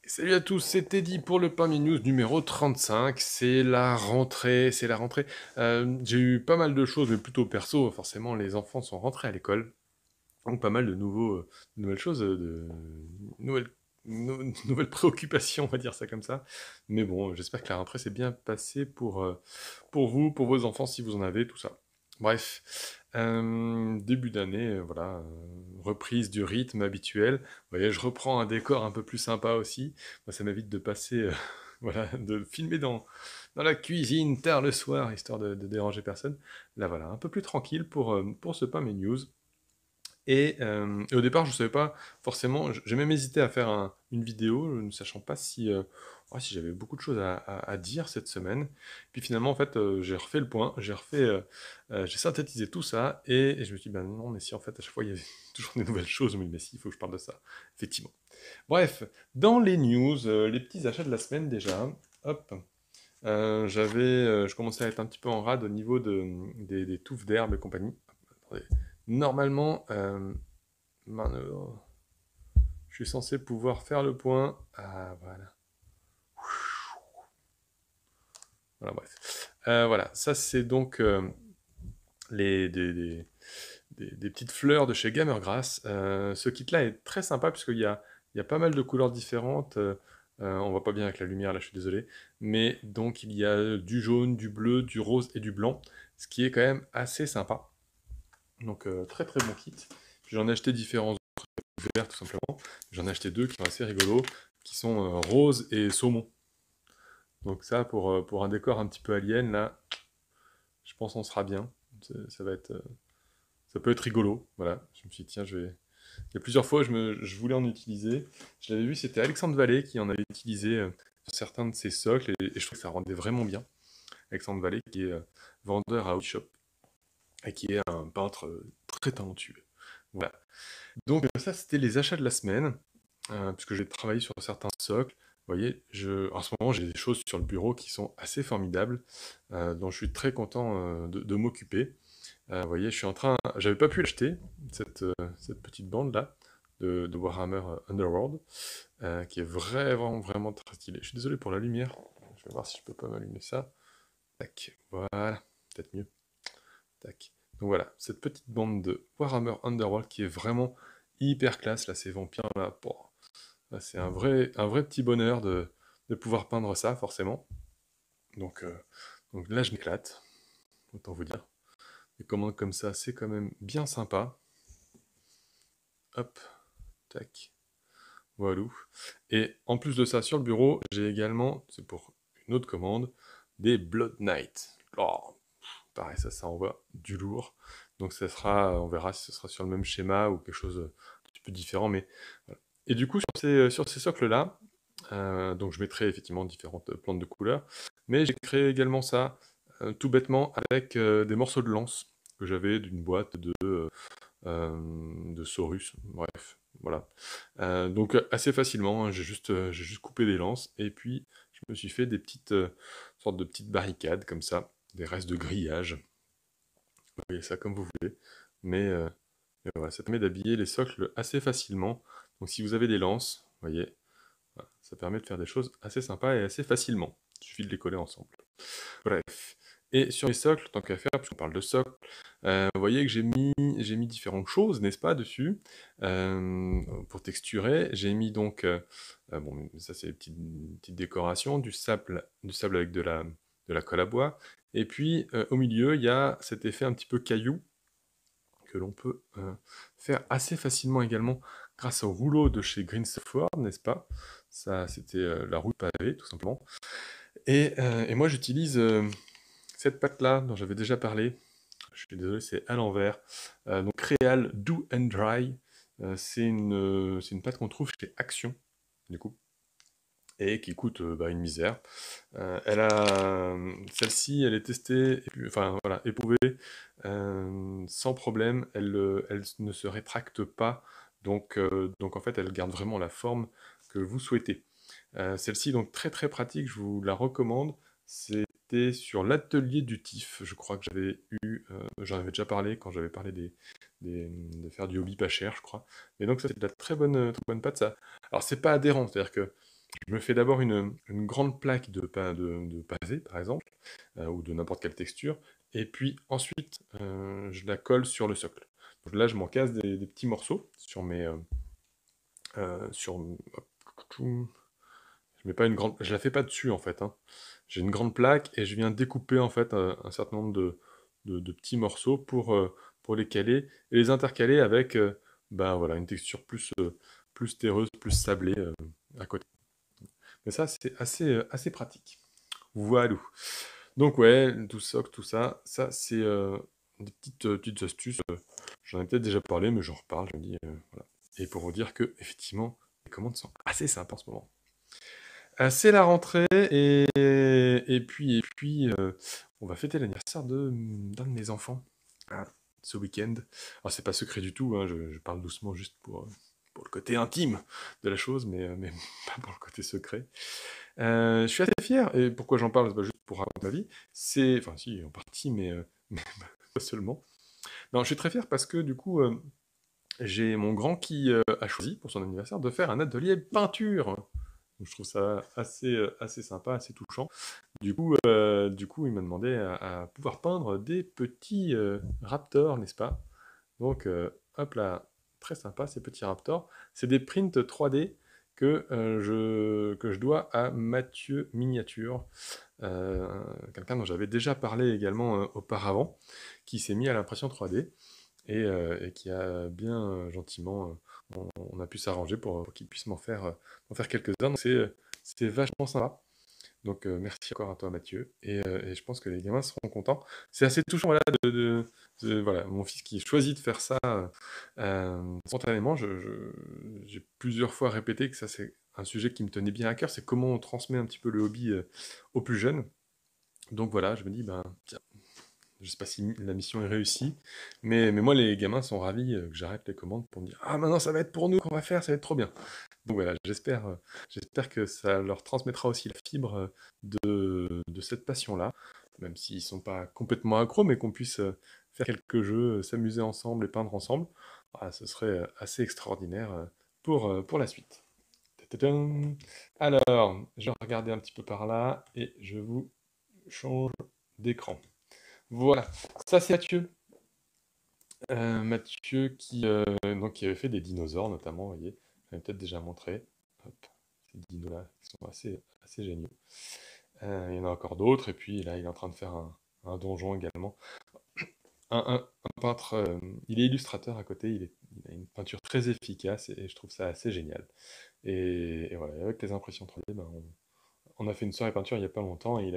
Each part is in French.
Salut à tous, c'est Teddy pour le Pain News numéro 35. C'est la rentrée. J'ai eu pas mal de choses, mais plutôt perso. Forcément, les enfants sont rentrés à l'école. Donc pas mal de nouvelles choses, nouvelles, nouvelles préoccupations, on va dire ça comme ça. Mais bon, j'espère que la rentrée s'est bien passée pour vous, pour vos enfants, si vous en avez, tout ça. Bref, début d'année, voilà, reprise du rythme habituel. Vous voyez, je reprends un décor un peu plus sympa aussi. Moi, ça m'évite de passer, voilà, de filmer dans la cuisine tard le soir, histoire de déranger personne. Là, voilà, un peu plus tranquille pour ce Pain Mes News. Et au départ, je ne savais pas forcément, j'ai même hésité à faire une vidéo, ne sachant pas si j'avais beaucoup de choses à dire cette semaine. Puis finalement, en fait, j'ai refait le point, j'ai synthétisé tout ça, et je me suis dit, ben non, mais si en fait, à chaque fois, il y avait toujours des nouvelles choses, mais si, il faut que je parle de ça, effectivement. Bref, dans les news, les petits achats de la semaine déjà, hop, je commençais à être un petit peu en rade au niveau des touffes d'herbe et compagnie. Attendez. Normalement, je suis censé pouvoir faire le point. Ah, voilà. Voilà, bref. Voilà, ça c'est donc les, des petites fleurs de chez Gamergrass. Ce kit-là est très sympa puisqu'il y a pas mal de couleurs différentes. On voit pas bien avec la lumière, là je suis désolé. Mais donc il y a du jaune, du bleu, du rose et du blanc, ce qui est quand même assez sympa. Donc très très bon kit. Puis j'en ai acheté différents verts tout simplement. J'en ai acheté deux qui sont assez rigolos, qui sont rose et saumon. Donc ça, pour un décor un petit peu alien, là, je pense qu'on sera bien. Ça va être, ça peut être rigolo. Voilà. Je me suis dit, tiens, je vais. Il y a plusieurs fois, je voulais en utiliser. Je l'avais vu, c'était Alexandre Vallée qui en avait utilisé sur certains de ses socles, et je trouve que ça rendait vraiment bien. Alexandre Vallée, qui est vendeur à Outshop, et qui est un peintre très talentueux. Voilà. Donc ça, c'était les achats de la semaine. Puisque j'ai travaillé sur certains socles. Vous voyez, en ce moment, j'ai des choses sur le bureau qui sont assez formidables, dont je suis très content de m'occuper. Vous voyez, j'avais pas pu l'acheter, cette petite bande-là, de Warhammer Underworld, qui est vraiment, vraiment très stylée. Je suis désolé pour la lumière. Je vais voir si je peux pas m'allumer ça. Tac, voilà, peut-être mieux. Tac. Donc voilà, cette petite bande de Warhammer Underworld qui est vraiment hyper classe, là, ces vampires-là. Ah, c'est un vrai petit bonheur de pouvoir peindre ça, forcément. Donc, euh, donc là, je m'éclate, autant vous dire. Les commandes comme ça, c'est quand même bien sympa. Hop, tac, voilà. Et en plus de ça, sur le bureau, j'ai également, c'est pour une autre commande, des Blood Knight. Oh, pareil, ça envoie du lourd. Donc ça sera, on verra si ce sera sur le même schéma ou quelque chose un petit peu différent, mais voilà. Et du coup, sur ces socles-là, donc je mettrai effectivement différentes plantes de couleurs. Mais j'ai créé également ça, tout bêtement, avec des morceaux de lance que j'avais d'une boîte de Saurus. Bref, voilà. Donc assez facilement, hein, j'ai juste coupé des lances et puis je me suis fait des petites sortes de petites barricades comme ça, des restes de grillage. Vous voyez ça comme vous voulez. Mais mais voilà, ça permet d'habiller les socles assez facilement. Donc si vous avez des lances, vous voyez, voilà, ça permet de faire des choses assez sympas et assez facilement. Il suffit de les coller ensemble. Bref. Et sur les socles, tant qu'à faire, puisqu'on parle de socles, vous voyez que j'ai mis différentes choses, n'est-ce pas, dessus, pour texturer. J'ai mis donc, bon, ça c'est une petite décoration, du sable avec de la colle à bois. Et puis, au milieu, il y a cet effet un petit peu caillou que l'on peut faire assez facilement également grâce au rouleau de chez Green Software, n'est-ce pas? Ça, c'était la roue de pavé, tout simplement. Et moi, j'utilise cette pâte-là dont j'avais déjà parlé. Je suis désolé, c'est à l'envers. Donc, Real Do and Dry. C'est une pâte qu'on trouve chez Action, du coup, et qui coûte bah, une misère. Celle-ci, elle est testée, enfin voilà, éprouvée sans problème. Elle ne se rétracte pas, donc en fait, elle garde vraiment la forme que vous souhaitez. Celle-ci, donc très très pratique, je vous la recommande. C'était sur l'atelier du TIFF, je crois que j'en avais déjà parlé quand j'avais parlé de faire du hobby pas cher, je crois. Et donc ça, c'est de la très bonne pâte. Ça. Alors, c'est pas adhérent, c'est-à-dire que Je me fais d'abord une grande plaque de pavé, par exemple, ou de n'importe quelle texture, et puis ensuite, je la colle sur le socle. Donc là, je m'en casse des petits morceaux sur mes... hop, je mets pas une grande... Je la fais pas dessus, en fait, hein. J'ai une grande plaque, et je viens découper, en fait, un certain nombre de petits morceaux pour les caler, et les intercaler avec, ben voilà, une texture plus terreuse, plus sablée, à côté. Mais ça, c'est assez pratique. Voilà. Donc ouais, tout ça, ça c'est des petites astuces. J'en ai peut-être déjà parlé, mais j'en reparle, je me dis, voilà. Et pour vous dire que, effectivement, les commandes sont assez sympas en ce moment. C'est la rentrée, et puis, on va fêter l'anniversaire d'un de mes enfants, ah, ce week-end. Alors c'est pas secret du tout, hein, je parle doucement juste pour le côté intime de la chose, mais pas pour le côté secret. Je suis assez fier, et pourquoi j'en parle, c'est pas juste pour raconter ma vie, c'est... Enfin si, en partie, mais pas seulement. Non, je suis très fier parce que du coup, j'ai mon grand qui a choisi, pour son anniversaire, de faire un atelier peinture. Donc, je trouve ça assez sympa, assez touchant. Du coup, il m'a demandé à pouvoir peindre des petits raptors, n'est-ce pas? Donc, hop là, très sympa ces petits raptors. C'est des prints 3D que je dois à Mathieu Miniature, euh, quelqu'un dont j'avais déjà parlé également auparavant, qui s'est mis à l'impression 3D et qui a bien gentiment, on a pu s'arranger pour qu'il puisse m'en faire quelques-uns. Donc c'est vachement sympa. Donc merci encore à toi Mathieu, et je pense que les gamins seront contents. C'est assez touchant, voilà, voilà, mon fils qui choisit de faire ça spontanément. J'ai plusieurs fois répété que ça c'est un sujet qui me tenait bien à cœur, c'est comment on transmet un petit peu le hobby aux plus jeunes. Donc voilà, je me dis, ben tiens, je sais pas si la mission est réussie, mais moi les gamins sont ravis que j'arrête les commandes pour me dire, ah maintenant ça va être pour nous qu'on va faire, ça va être trop bien. Donc voilà, j'espère que ça leur transmettra aussi la fibre de cette passion-là, même s'ils sont pas complètement accros, mais qu'on puisse faire quelques jeux, s'amuser ensemble et peindre ensemble. Ah, ce serait assez extraordinaire pour la suite. Tadadam. Alors, je vais regarder un petit peu par là et je vous change d'écran. Voilà, ça c'est Mathieu. Mathieu qui avait fait des dinosaures notamment, vous voyez, j'avais peut-être déjà montré. Hop, ces dinos-là, qui sont assez géniaux. Il y en a encore d'autres, et puis là, il est en train de faire un donjon également. Un peintre, il est illustrateur à côté, il a une peinture très efficace, et je trouve ça assez génial. Et voilà, avec les impressions 3D, ben, on a fait une soirée peinture il n'y a pas longtemps, et il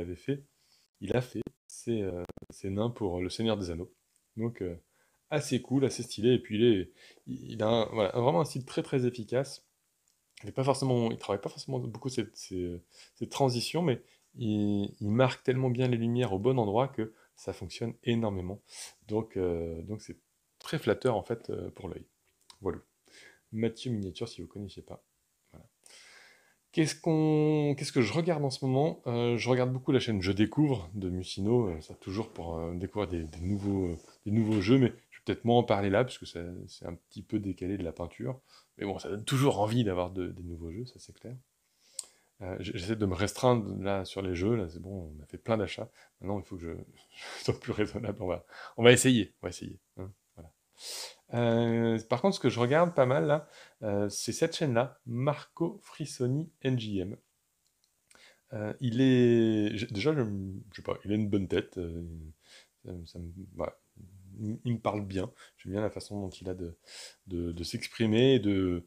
a fait ses nains pour le Seigneur des Anneaux. Donc, assez cool, assez stylé, et puis il a voilà, vraiment un style très très efficace. Il travaille pas forcément beaucoup ces transitions, mais il marque tellement bien les lumières au bon endroit que ça fonctionne énormément. Donc c'est très flatteur en fait pour l'œil. Voilà. Mathieu Miniature, si vous ne connaissiez pas. Voilà. Qu'est-ce que je regarde en ce moment? Je regarde beaucoup la chaîne Je Découvre de Musino, ça toujours pour découvrir des nouveaux jeux, mais je vais peut-être moins en parler là, parce que c'est un petit peu décalé de la peinture. Mais bon, ça donne toujours envie d'avoir des nouveaux jeux, ça c'est clair. J'essaie de me restreindre là sur les jeux, là c'est bon, on a fait plein d'achats. Maintenant, il faut que je sois plus raisonnable. On va essayer, hein, voilà. Par contre, ce que je regarde pas mal là, c'est cette chaîne-là, Marco Frissoni NGM. Déjà, je sais pas, il a une bonne tête. Voilà. Il me parle bien. J'aime bien la façon dont il a de s'exprimer et de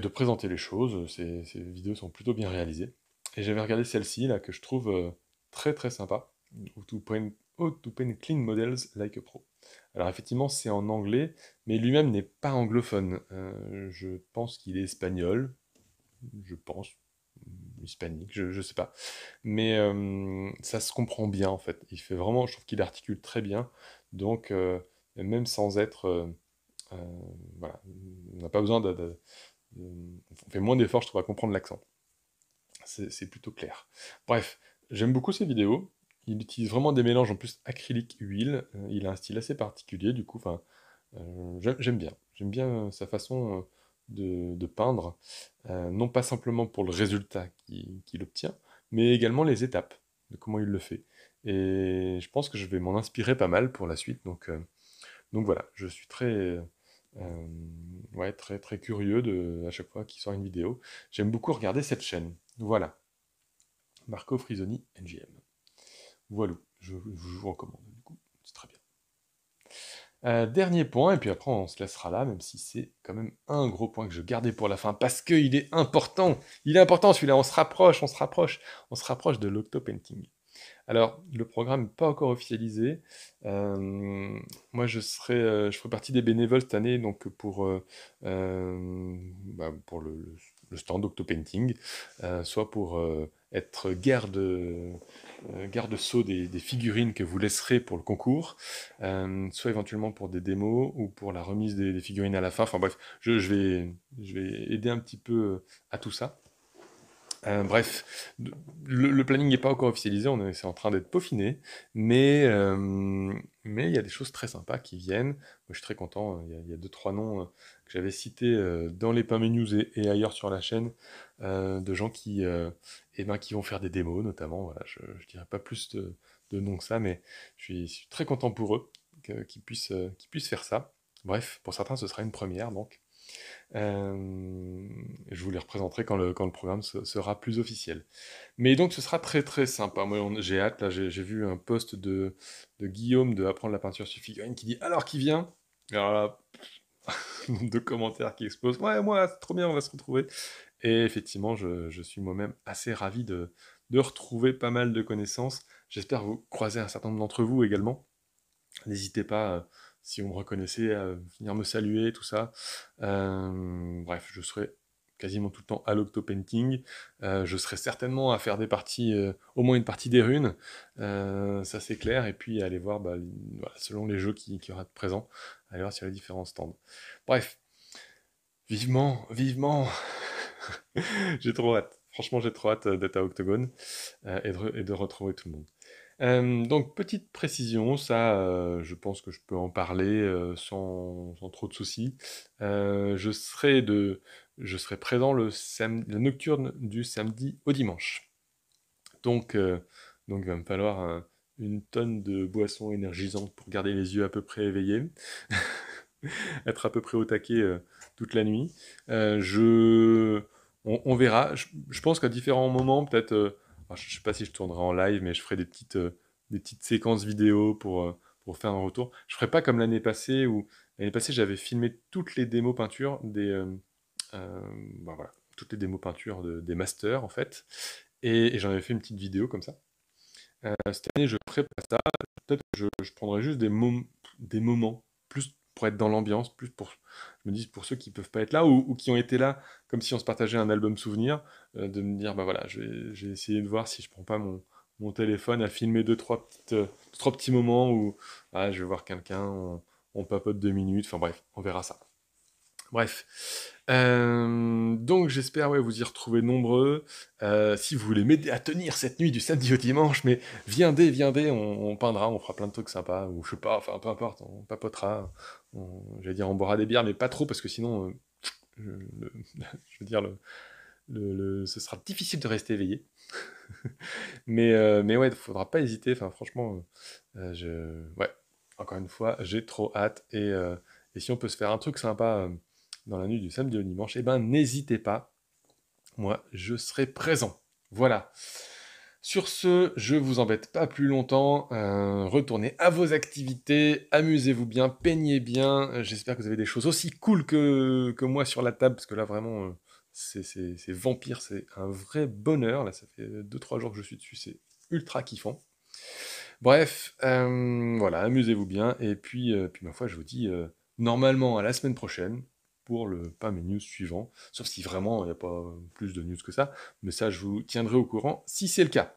présenter les choses. Ses vidéos sont plutôt bien réalisées. Et j'avais regardé celle-ci, là, que je trouve très très sympa. How to paint clean models like a pro. Alors effectivement, c'est en anglais, mais lui-même n'est pas anglophone. Je pense qu'il est espagnol. Je pense. Hispanique, je sais pas. Mais ça se comprend bien, en fait. Je trouve qu'il articule très bien. Donc, même sans être... euh, voilà, on n'a pas besoin on fait moins d'efforts, je trouve, à comprendre l'accent. C'est plutôt clair. Bref, j'aime beaucoup ses vidéos. Il utilise vraiment des mélanges en plus acrylique, huile. Il a un style assez particulier, du coup, enfin, j'aime bien. J'aime bien sa façon de peindre, non pas simplement pour le résultat qu'il obtient, mais également les étapes de comment il le fait. Et je pense que je vais m'en inspirer pas mal pour la suite. Donc voilà, je suis ouais, très curieux à chaque fois qu'il sort une vidéo. J'aime beaucoup regarder cette chaîne. Voilà, Marco Frisoni NGM. Voilà, je vous recommande du coup, c'est très bien. Dernier point, et puis après on se laissera là, même si c'est quand même un gros point que je gardais pour la fin, parce qu'il est important. Il est important celui-là, on se rapproche de l'octopainting. Alors, le programme n'est pas encore officialisé. Moi, je ferai partie des bénévoles cette année, donc pour le stand Octopainting, soit pour être garde-sceau des figurines que vous laisserez pour le concours, soit éventuellement pour des démos ou pour la remise des figurines à la fin. Enfin bref, je vais aider un petit peu à tout ça. Bref, le planning n'est pas encore officialisé, c'est en train d'être peaufiné, mais il y a des choses très sympas qui viennent. Moi, je suis très content. Il y a deux, trois noms que j'avais cités dans les Pain Menus et ailleurs sur la chaîne, de gens qui vont faire des démos, notamment. Voilà, je ne dirais pas plus de noms que ça, mais je suis très content pour eux qu'ils puissent faire ça. Bref, pour certains, ce sera une première, donc. Je vous les représenterai quand le programme sera plus officiel. Mais donc ce sera très sympa. Moi j'ai hâte, là j'ai vu un post de Guillaume de Apprendre la peinture sur figurine qui dit alors qui vient? Alors là, de commentaires qui explosent. Ouais, moi c'est trop bien, on va se retrouver. Et effectivement, je suis moi-même assez ravi de retrouver pas mal de connaissances. J'espère vous croiser un certain nombre d'entre vous également. N'hésitez pas, si vous me reconnaissez, à venir me saluer, tout ça. Bref, je serai quasiment tout le temps à l'octopainting. Je serai certainement à faire des parties, au moins une partie des runes, ça c'est clair. Et puis aller voir, voilà, selon les jeux qui y aura de présents, aller voir sur les différents stands. Bref, vivement, j'ai trop hâte. Franchement, j'ai trop hâte d'être à Octogone et de retrouver tout le monde. Donc, petite précision, ça, je pense que je peux en parler sans trop de soucis. Je serai présent le nocturne du samedi au dimanche. Donc il va me falloir une tonne de boissons énergisantes pour garder les yeux à peu près éveillés, être à peu près au taquet toute la nuit. On verra. Je pense qu'à différents moments, peut-être, alors, je sais pas si je tournerai en live, mais je ferai des petites séquences vidéo pour faire un retour. Je ferai pas comme l'année passée où l'année passée j'avais filmé toutes les démos peintures voilà, toutes les démos peintures des masters en fait, et j'en avais fait une petite vidéo comme ça. Cette année, je ferai pas ça. Peut-être que je prendrai juste des moments, plus pour être dans l'ambiance, plus pour, je me dis, pour ceux qui peuvent pas être là ou qui ont été là, comme si on se partageait un album souvenir, de me dire, bah voilà, je vais essayer de voir si je prends pas mon téléphone à filmer deux, trois petits moments où je vais voir quelqu'un, on papote 2 minutes, enfin bref, on verra ça. Bref. Donc j'espère ouais, vous y retrouver nombreux. Si vous voulez m'aider à tenir cette nuit du samedi au dimanche, mais viendez, on peindra, on fera plein de trucs sympas, ou je sais pas, enfin peu importe, on papotera, j'allais dire on boira des bières, mais pas trop, parce que sinon, je veux dire, ce sera difficile de rester éveillé. Mais ouais, il faudra pas hésiter, enfin franchement, ouais, encore une fois, j'ai trop hâte, et si on peut se faire un truc sympa dans la nuit du samedi au dimanche, eh ben n'hésitez pas, moi je serai présent. Voilà. Sur ce, je vous embête pas plus longtemps, retournez à vos activités, amusez-vous bien, peignez bien, j'espère que vous avez des choses aussi cool que moi sur la table, parce que là vraiment, c'est Vampire, c'est un vrai bonheur, là ça fait 2-3 jours que je suis dessus, c'est ultra kiffant. Bref, voilà, amusez-vous bien, et puis ma foi, je vous dis normalement à la semaine prochaine pour pas mes news suivants, sauf si vraiment il n'y a pas plus de news que ça, mais ça je vous tiendrai au courant si c'est le cas.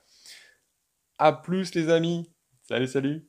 A plus les amis, salut salut.